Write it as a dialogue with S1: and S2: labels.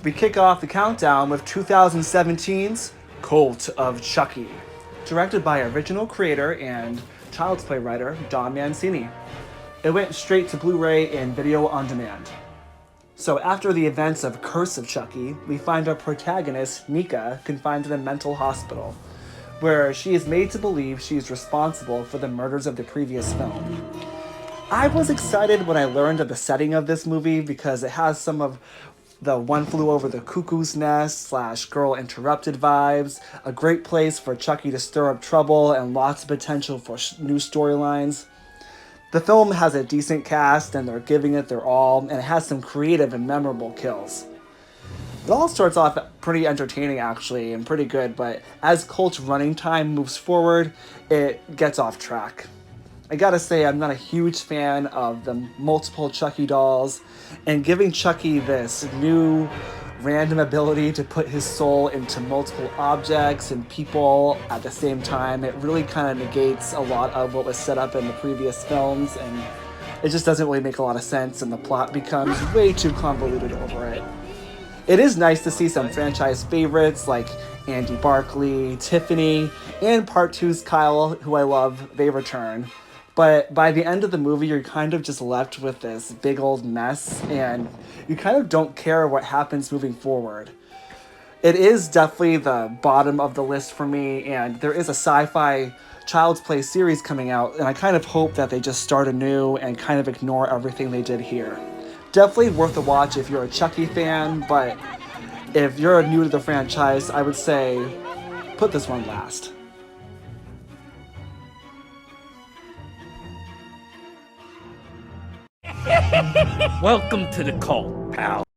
S1: We kick off the countdown with 2017's Cult of Chucky, directed by original creator and Child's Play writer Don Mancini. It went straight to Blu-ray and video on demand. So after the events of Curse of Chucky, we find our protagonist, Nika, confined in a mental hospital, where she is made to believe she is responsible for the murders of the previous film. I was excited when I learned of the setting of this movie because it has some of the One Flew Over the Cuckoo's Nest slash Girl Interrupted vibes, a great place for Chucky to stir up trouble, and lots of potential for new storylines. The film has a decent cast and they're giving it their all, and it has some creative and memorable kills. It all starts off pretty entertaining actually and pretty good, but as Cult's running time moves forward, it gets off track. I gotta say, I'm not a huge fan of the multiple Chucky dolls, and giving Chucky this new random ability to put his soul into multiple objects and people at the same time, it really kind of negates a lot of what was set up in the previous films, and it just doesn't really make a lot of sense, and the plot becomes way too convoluted over it. It is nice to see some franchise favorites like Andy Barkley, Tiffany, and Part 2's Kyle, who I love, they return. But by the end of the movie, you're kind of just left with this big old mess, and you kind of don't care what happens moving forward. It is definitely the bottom of the list for me, and there is a sci-fi Child's Play series coming out, and I kind of hope that they just start anew and kind of ignore everything they did here. Definitely worth a watch if you're a Chucky fan, but if you're new to the franchise, I would say put this one last.
S2: Welcome to the cult, pal.